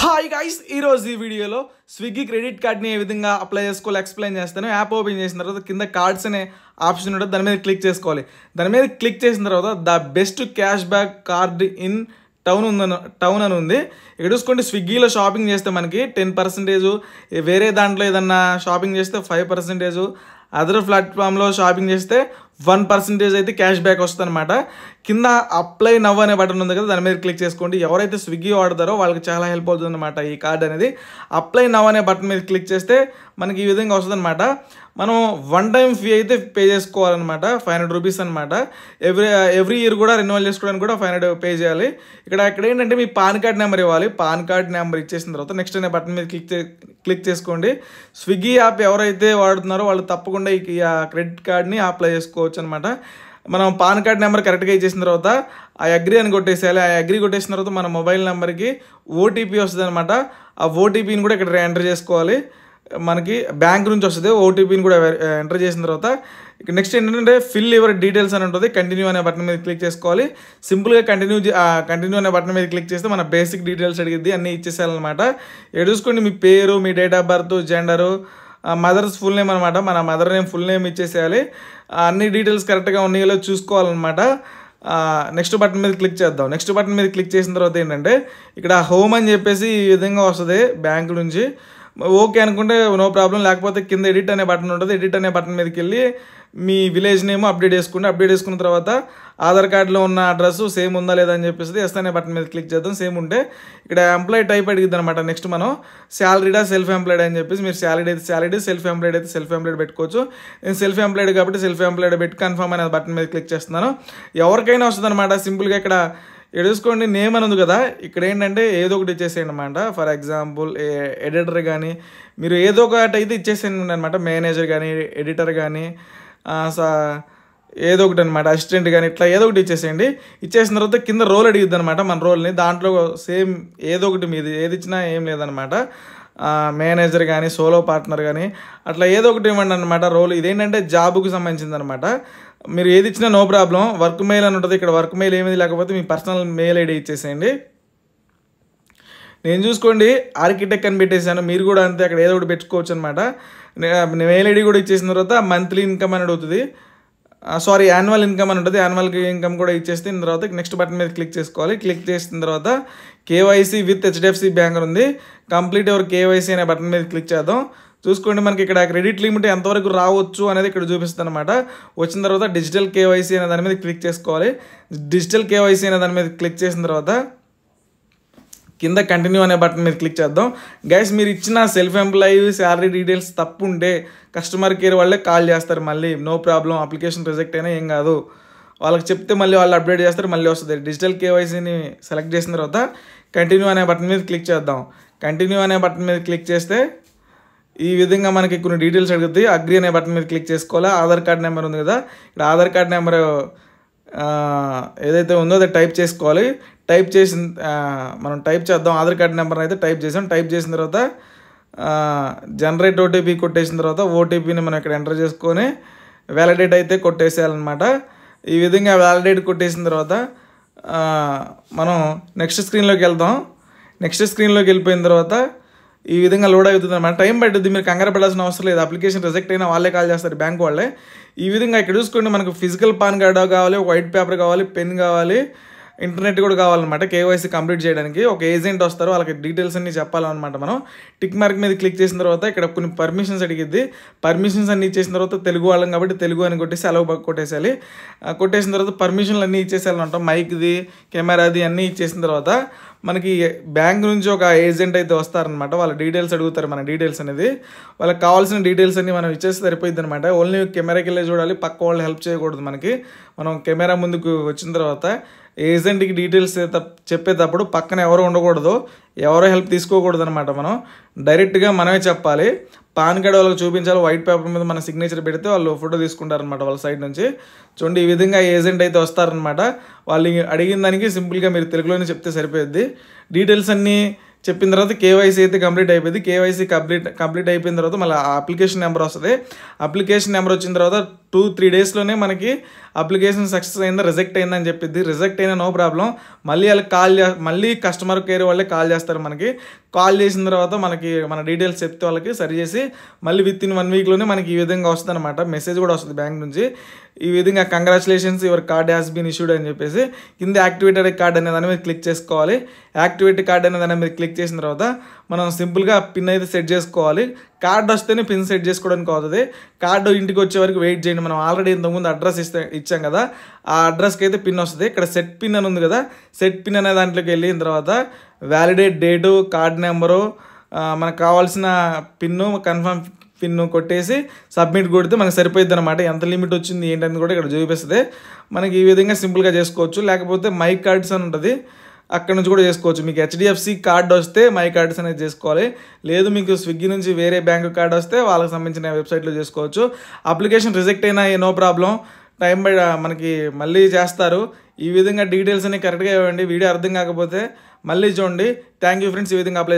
Hi guys, ఈరోజు ఈ వీడియోలో స్విగ్గీ క్రెడిట్ కార్డ్ని ఏ విధంగా అప్లై చేసుకోవాలి ఎక్స్ప్లెయిన్ చేస్తాను. యాప్ ఓపెన్ చేసిన తర్వాత కింద కార్డ్స్ అనే ఆప్షన్ ఉంటుంది, దాని మీద క్లిక్ చేసుకోవాలి. దాని మీద క్లిక్ చేసిన తర్వాత the best cash back card in town అని ఉంది. ఇక్కడ చూసుకోండి, స్విగ్గీలో షాపింగ్ చేస్తే మనకి 10%, వేరే దాంట్లో ఏదన్నా షాపింగ్ చేస్తే 5%, అదర్ ప్లాట్ఫామ్లో షాపింగ్ చేస్తే 1% అయితే క్యాష్ బ్యాక్ వస్తుంది అనమాట. కింద అప్లై నవ్ అనే బటన్ ఉంది కదా, దాని మీద క్లిక్ చేసుకోండి. ఎవరైతే స్విగ్గీ వాడతారో వాళ్ళకి చాలా హెల్ప్ అవుతుంది అనమాట ఈ కార్డ్ అనేది. అప్లై నవ్ అనే బటన్ మీద క్లిక్ చేస్తే మనకి ఈ విధంగా వస్తుంది అనమాట. మనం 1 టైం ఫీ అయితే పే చేసుకోవాలన్నమాట, 500 రూపీస్ అనమాట. ఎవ్రీ ఇయర్ కూడా రెన్యువల్ చేసుకోవడానికి కూడా 500 పే చేయాలి. ఇక్కడ ఏంటంటే మీ పాన్ కార్డ్ నెంబర్ ఇవ్వాలి. పాన్ కార్డ్ నెంబర్ ఇచ్చేసిన తర్వాత నెక్స్ట్ అనే బటన్ మీద క్లిక్ చేసుకోండి. స్విగ్గీ యాప్ ఎవరైతే వాడుతున్నారో వాళ్ళు తప్పకుండా ఈ క్రెడిట్ కార్డ్ని అప్లై చేసుకోవచ్చు అనమాట. మనం పాన్ కార్డ్ నెంబర్ కరెక్ట్గా ఇచ్చేసిన తర్వాత ఆ అగ్రీ అని కొట్టేసేయాలి. ఆ అగ్రీ కొట్టేసిన తర్వాత మన మొబైల్ నెంబర్కి ఓటీపీ వస్తుంది అనమాట. ఆ ఓటీపీని కూడా ఇక్కడ ఎంటర్ చేసుకోవాలి. మనకి బ్యాంక్ నుంచి వస్తుంది. ఓటీపీని కూడా ఎంటర్ చేసిన తర్వాత ఇక్కడ నెక్స్ట్ ఏంటంటే ఫిల్ యువర్ డీటెయిల్స్ అని ఉంటుంది. కంటిన్యూ అనే బటన్ మీద క్లిక్ చేసుకోవాలి. సింపుల్గా కంటిన్యూ అనే బటన్ మీద క్లిక్ చేస్తే మన బేసిక్ డీటెయిల్స్ అడిగిద్ది, అన్నీ ఇచ్చేసేయాలన్నమాట. ఇక్కడ చూసుకోండి, మీ పేరు, మీ date of birth, gender, mother's full name అనమాట. మన మదర్ నేమ్ ఫుల్ నేమ్ ఇచ్చేసేయాలి. అన్ని డీటెయిల్స్ కరెక్ట్గా ఉన్నాయో చూసుకోవాలన్నమాట. నెక్స్ట్ బటన్ మీద క్లిక్ చేద్దాం. నెక్స్ట్ బటన్ మీద క్లిక్ చేసిన తర్వాత ఏంటంటే ఇక్కడ హోమ్ అని చెప్పేసి ఈ విధంగా వస్తుంది బ్యాంక్ నుంచి. ఓకే అనుకుంటే నో ప్రాబ్లం, లేకపోతే కింద ఎడిట్ అనే బటన్ ఉంటుంది. ఎడిట్ అనే బటన్ మీదకి వెళ్ళి మీ విలేజ్ నేమ్ అప్డేట్ చేసుకోండి. అప్డేట్ చేసుకున్న తర్వాత ఆధార్ కార్డులో ఉన్న అడ్రస్ సేమ్ ఉందా లేదా అని చెప్పేసి ఎస్ అనే బటన్ మీద క్లిక్ చేద్దాం. సేమ్ ఉంటే ఇక్కడ ఎంప్లాయ్ టైప్ అడిగిద్ది అనమాట. నెక్స్ట్ మనం శాలరీడా సెల్ఫ్ ఎంప్లాయిడ్ అని చెప్పేసి, మీరు శాలరీ అయితే శాలరీ, సెల్ఫ్ ఎంప్లాయిడ్ అయితే సెల్ఫ్ ఎంప్లాయిడ్ పెట్టుకోవచ్చు. నేను సెల్ఫ్ ఎంప్లాయిడ్ కాబట్టి సెల్ఫ్ ఎంప్లాయిడ్ పెట్టి కన్ఫర్మ్ అనే బటన్ మీద క్లిక్ చేస్తున్నాను. ఎవరికైనా వస్తుంది అనమాట. సింపుల్గా ఇక్కడ చూసుకోండి, నేమ్ అని ఉంది కదా, ఇక్కడ ఏంటంటే ఏదో ఒకటి ఇచ్చేసేయండి అనమాట. ఫర్ ఎగ్జాంపుల్ ఎడిటర్ కానీ మీరు ఏదో ఒకటి అయితే ఇచ్చేసేయండి అనమాట. మేనేజర్ కానీ, ఎడిటర్ కానీ, ఏదో ఒకటి అనమాట, అసిస్టెంట్ కానీ, ఇట్లా ఏదో ఒకటి ఇచ్చేసేయండి. ఇచ్చేసిన తర్వాత కింద రోల్ అడిగిద్ది అనమాట. మన రోల్ని దాంట్లో సేమ్ ఏదో ఒకటి మీది ఏది ఇచ్చినా ఏం లేదనమాట. మేనేజర్ కానీ, సోలో పార్ట్నర్ కానీ అట్లా ఏదో ఒకటి ఇవ్వండి అనమాట రోల్. ఇదేంటంటే జాబ్కి సంబంధించింది అనమాట. మీరు ఏది ఇచ్చినా నో ప్రాబ్లం. వర్క్ మెయిల్ అని ఉంటుంది. ఇక్కడ వర్క్ మెయిల్ ఏమిది లేకపోతే మీ పర్సనల్ మెయిల్ ఐడి ఇచ్చేసేయండి. నేను చూసుకోండి ఆర్కిటెక్ట్ అని పెట్టేశాను, మీరు కూడా అంతే అక్కడ ఏదో ఒకటి పెట్టుకోవచ్చు అనమాట. మెయిల్ ఐడి కూడా ఇచ్చేసిన తర్వాత మంత్లీ ఇన్కమ్ అని అడుగుతుంది, యాన్యువల్ ఇన్కమ్ అని ఉంటుంది. యాన్యువల్ ఇన్కమ్ కూడా ఇచ్చేసిన తర్వాత నెక్స్ట్ బటన్ మీద క్లిక్ చేసుకోవాలి. క్లిక్ చేసిన తర్వాత కేవైసీ విత్ హెచ్డిఎఫ్సి బ్యాంక్ ఉంది. కంప్లీట్ యువర్ కేవైసీ అనే బటన్ మీద క్లిక్ చేద్దాం. చూసుకోండి, మనకి ఇక్కడ క్రెడిట్ లిమిట్ ఎంతవరకు రావచ్చు అనేది ఇక్కడ చూపిస్తుంది అనమాట. వచ్చిన తర్వాత డిజిటల్ కేవైసీ అనే దాని మీద క్లిక్ చేసుకోవాలి. డిజిటల్ కేవైసీ అనే దాని మీద క్లిక్ చేసిన తర్వాత కింద కంటిన్యూ అనే బటన్ మీద క్లిక్ చేద్దాం. గైస్, మీరు ఇచ్చిన సెల్ఫ్ ఎంప్లాయీ శాలరీ డీటెయిల్స్ తప్పు ఉంటే కస్టమర్ కేర్ వాళ్ళే కాల్ చేస్తారు. మళ్ళీ నో ప్రాబ్లం, అప్లికేషన్ రిజెక్ట్ అయినా ఏం కాదు. వాళ్ళకి చెప్తే మళ్ళీ వాళ్ళు అప్డేట్ చేస్తారు, మళ్ళీ వస్తుంది. డిజిటల్ కేవైసీని సెలెక్ట్ చేసిన తర్వాత కంటిన్యూ అనే బటన్ మీద క్లిక్ చేద్దాం. కంటిన్యూ అనే బటన్ మీద క్లిక్ చేస్తే ఈ విధంగా మనకి కొన్ని డీటెయిల్స్ అడుగుతాయి. అగ్రీ అనే బటన్ మీద క్లిక్ చేసుకోవాలి. ఆధార్ కార్డ్ నెంబర్ ఉంది కదా, ఇక్కడ ఆధార్ కార్డ్ నెంబర్ ఏదైతే ఉందో అది టైప్ చేసుకోవాలి. మనం టైప్ చేద్దాం. ఆధార్ కార్డ్ నెంబర్ అయితే టైప్ చేసాం. టైప్ చేసిన తర్వాత జనరేట్ ఓటీపీ కొట్టేసిన తర్వాత ఓటీపీని మనం ఇక్కడ ఎంటర్ చేసుకొని వ్యాలిడేట్ అయితే కొట్టేసేయాలన్నమాట. ఈ విధంగా వ్యాలిడేట్ కొట్టేసిన తర్వాత మనం నెక్స్ట్ స్క్రీన్లోకి వెళ్దాం. నెక్స్ట్ స్క్రీన్లోకి వెళ్ళిపోయిన తర్వాత ఈ విధంగా లోడ్ అవుతుంది అనమాట. టైం పడుతుంది, మీరు కంగారు పడాల్సిన అవసరం లేదు. అప్లికేషన్ రిజెక్ట్ అయినా వాళ్ళే కాల్ చేస్తారు, బ్యాంక్ వాళ్ళే. ఈ విధంగా ఇక్కడ చూసుకోండి, మనకు ఫిజికల్ పాన్ కార్డు కావాలి, వైట్ పేపర్ కావాలి, పెన్ కావాలి, ఇంటర్నెట్ కూడా కావాలన్నమాట. కేవైసీ కంప్లీట్ చేయడానికి ఒక ఏజెంట్ వస్తారు, వాళ్ళకి డీటెయిల్స్ అన్నీ చెప్పాలన్నమాట. మనం టిక్ మార్క్ మీద క్లిక్ చేసిన తర్వాత ఇక్కడ కొన్ని పర్మిషన్స్ అడిగిద్ది. పర్మిషన్స్ అన్నీ ఇచ్చేసిన తర్వాత తెలుగు వాళ్ళం కాబట్టి తెలుగు అని కొట్టేసి అలవ్ కొట్టేసేయాలి. కొట్టేసిన తర్వాత పర్మిషన్లు అన్నీ ఇచ్చేసేయాలన్నమాట. మైక్ది, కెమెరాది అన్నీ ఇచ్చేసిన తర్వాత మనకి బ్యాంక్ నుంచి ఒక ఏజెంట్ అయితే వస్తారనమాట. వాళ్ళ డీటెయిల్స్ అడుగుతారు, మన డీటెయిల్స్ అనేది. వాళ్ళకి కావాల్సిన డీటెయిల్స్ అన్నీ మనం ఇచ్చేస్తే సరిపోయింది అనమాట. ఓన్లీ కెమెరాకి వెళ్ళి చూడాలి, పక్క వాళ్ళు హెల్ప్ చేయకూడదు మనకి. మనం కెమెరా ముందుకు వచ్చిన తర్వాత ఏజెంట్కి డీటెయిల్స్ చెప్పేటప్పుడు పక్కన ఎవరు ఉండకూడదు, ఎవరో హెల్ప్ తీసుకోకూడదు అనమాట. మనం డైరెక్ట్గా మనమే చెప్పాలి. పాన్ కార్డ్ వాళ్ళకి చూపించాలి. వైట్ పేపర్ మీద మన సిగ్నేచర్ పెడితే వాళ్ళు ఫోటో తీసుకుంటారనమాట వాళ్ళ సైడ్ నుంచి. చూడండి, ఈ విధంగా ఏజెంట్ అయితే వస్తారనమాట. వాళ్ళు అడిగిన దానికి సింపుల్గా మీరు తెలుగులోనే చెప్తే సరిపోద్ది. డీటెయిల్స్ అన్నీ చెప్పిన తర్వాత కేవైసీ అయితే కంప్లీట్ అయిపోయింది. కేవైసీ కంప్లీట్ అయిపోయిన తర్వాత మళ్ళీ అప్లికేషన్ నెంబర్ వస్తుంది. అప్లికేషన్ నెంబర్ వచ్చిన తర్వాత 2-3 డేస్లోనే మనకి అప్లికేషన్ సక్సెస్ అయిందా రిజెక్ట్ అయిందని చెప్పిద్ది. రిజెక్ట్ అయినా నో ప్రాబ్లం, మళ్ళీ వాళ్ళకి మళ్ళీ కస్టమర్ కేర్ వాళ్ళే కాల్ చేస్తారు. మనకి కాల్ చేసిన తర్వాత మనకి మన డీటెయిల్స్ చెప్తే వాళ్ళకి సరి చేసి మళ్ళీ విత్ ఇన్ 1 వీక్లోనే మనకి ఈ విధంగా వస్తుంది అనమాట. మెసేజ్ కూడా వస్తుంది బ్యాంక్ నుంచి, ఈ విధంగా congratulations your card has been issued అని చెప్పేసి. కింద యాక్టివేటెడ్ కార్డ్ అనే దాని మీద క్లిక్ చేసుకోవాలి. యాక్టివేట్ కార్డ్ అనే దాని మీద క్లిక్ చేసిన తర్వాత మనం సింపుల్గా పిన్ అయితే సెట్ చేసుకోవాలి. కార్డ్ వస్తేనే పిన్ సెట్ చేసుకోవడానికి అవుతుంది. కార్డు ఇంటికి వచ్చే వరకు వెయిట్ చేయండి. మనం ఆల్రెడీ ఇంతకుముందు అడ్రస్ ఇచ్చాం కదా, ఆ అడ్రస్కి అయితే పిన్ వస్తుంది. ఇక్కడ సెట్ పిన్ అని ఉంది కదా, సెట్ పిన్ అనే దాంట్లోకి వెళ్ళిన తర్వాత వ్యాలిడేట్ డేటు, కార్డ్ నెంబరు, మనకు కావాల్సిన పిన్ను, కన్ఫర్మ్ పిన్ను కొట్టేసి సబ్మిట్ కొడితే మనకు సరిపోయిద్ది అనమాట. ఎంత లిమిట్ వచ్చింది ఏంటని కూడా ఇక్కడ చూపిస్తుంది. మనకి ఈ విధంగా సింపుల్గా చేసుకోవచ్చు. లేకపోతే మై కార్డ్స్ అని ఉంటుంది, అక్కడ నుంచి కూడా చేసుకోవచ్చు. మీకు హెచ్డిఎఫ్సి కార్డు వస్తే మై కార్డ్స్ అనేది చేసుకోవాలి. లేదు మీకు స్విగ్గీ నుంచి వేరే బ్యాంక్ కార్డు వస్తే వాళ్ళకి సంబంధించిన వెబ్సైట్లో చేసుకోవచ్చు. అప్లికేషన్ రిజెక్ట్ అయినా నో ప్రాబ్లం, టైం బై మనకి మళ్ళీ చేస్తారు. ఈ విధంగా డీటెయిల్స్ అన్ని కరెక్ట్గా ఇవ్వండి. వీడియో అర్థం కాకపోతే మళ్ళీ చూడండి. Thank you friends. ఈ విధంగా అప్లై